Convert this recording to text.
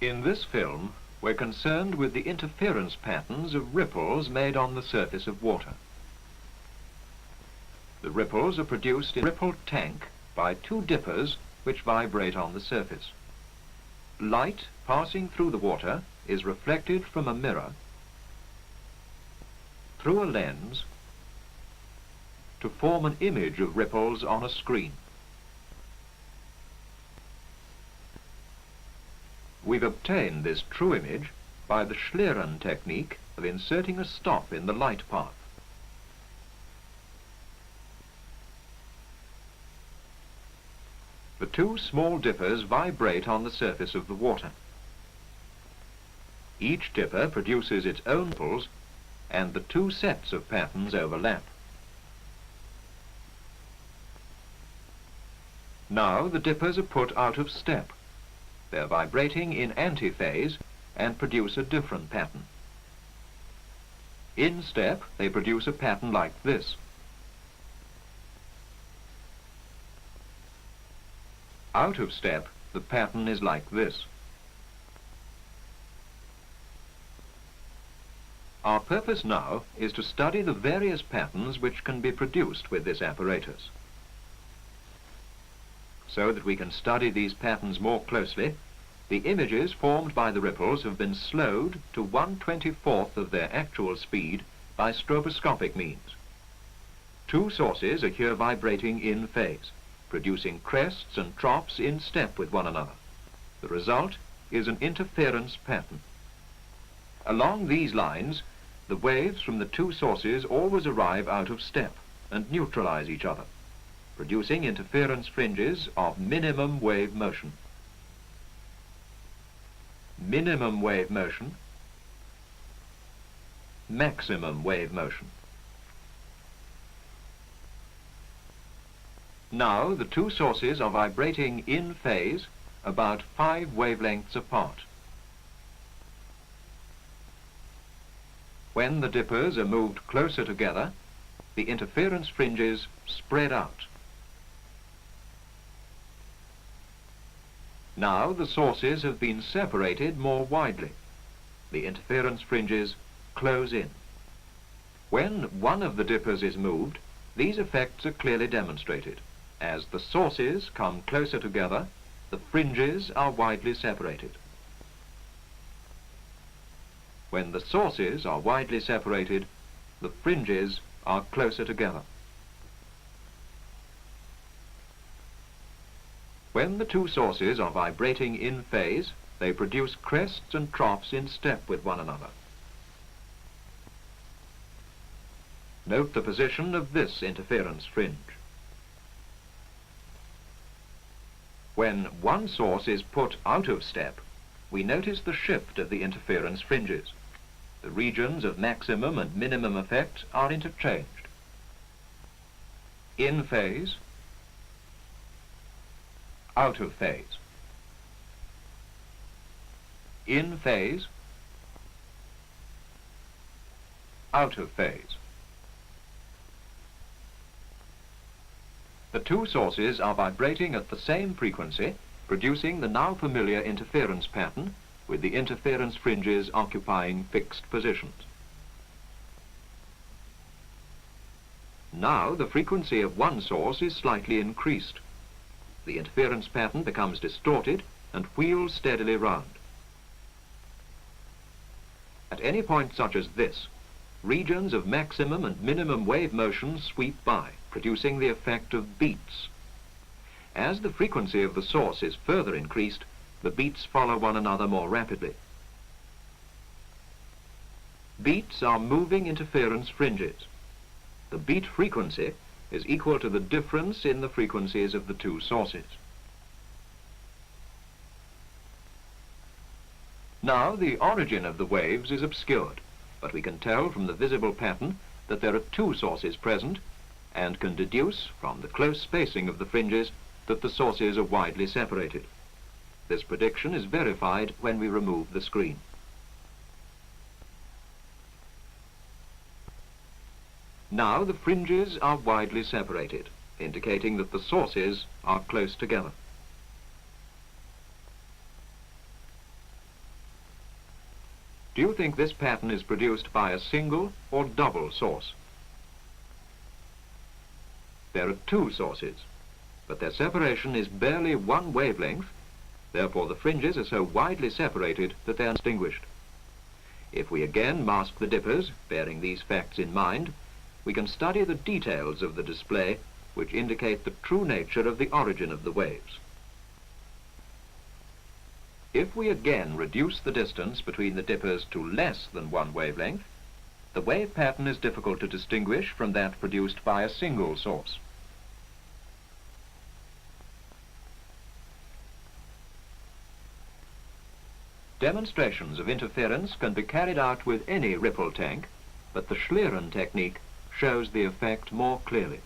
In this film, we're concerned with the interference patterns of ripples made on the surface of water. The ripples are produced in a ripple tank by two dippers which vibrate on the surface. Light passing through the water is reflected from a mirror through a lens to form an image of ripples on a screen. We've obtained this true image by the Slit technique of inserting a stop in the light path. The two small dippers vibrate on the surface of the water. Each dipper produces its own ripples, and the two sets of patterns overlap. Now the dippers are put out of step. They're vibrating in antiphase and produce a different pattern. In step, they produce a pattern like this. Out of step, the pattern is like this. Our purpose now is to study the various patterns which can be produced with this apparatus. So that we can study these patterns more closely, the images formed by the ripples have been slowed to 1/24th of their actual speed by stroboscopic means. Two sources are here vibrating in phase, producing crests and troughs in step with one another. The result is an interference pattern. Along these lines, the waves from the two sources always arrive out of step and neutralize each other, producing interference fringes of minimum wave motion. Minimum wave motion, maximum wave motion. Now the two sources are vibrating in phase about 5 wavelengths apart. When the dippers are moved closer together, the interference fringes spread out. Now the sources have been separated more widely. The interference fringes close in. When one of the dippers is moved, these effects are clearly demonstrated. As the sources come closer together, the fringes are widely separated. When the sources are widely separated, the fringes are closer together. When the two sources are vibrating in phase, they produce crests and troughs in step with one another. Note the position of this interference fringe. When one source is put out of step, we notice the shift of the interference fringes. The regions of maximum and minimum effect are interchanged. In phase, out of phase. In phase, out of phase. The two sources are vibrating at the same frequency, producing the now familiar interference pattern, with the interference fringes occupying fixed positions. Now the frequency of one source is slightly increased. The interference pattern becomes distorted and wheels steadily round. At any point such as this, regions of maximum and minimum wave motion sweep by, producing the effect of beats. As the frequency of the source is further increased, the beats follow one another more rapidly. Beats are moving interference fringes. The beat frequency is equal to the difference in the frequencies of the two sources. Now the origin of the waves is obscured, but we can tell from the visible pattern that there are two sources present, and can deduce from the close spacing of the fringes that the sources are widely separated. This prediction is verified when we remove the screen. Now the fringes are widely separated, indicating that the sources are close together. Do you think this pattern is produced by a single or double source? There are two sources, but their separation is barely one wavelength, therefore the fringes are so widely separated that they are distinguished. If we again mask the dippers, bearing these facts in mind, we can study the details of the display which indicate the true nature of the origin of the waves. If we again reduce the distance between the dippers to less than one wavelength, the wave pattern is difficult to distinguish from that produced by a single source. Demonstrations of interference can be carried out with any ripple tank, but the Schlieren technique shows the effect more clearly.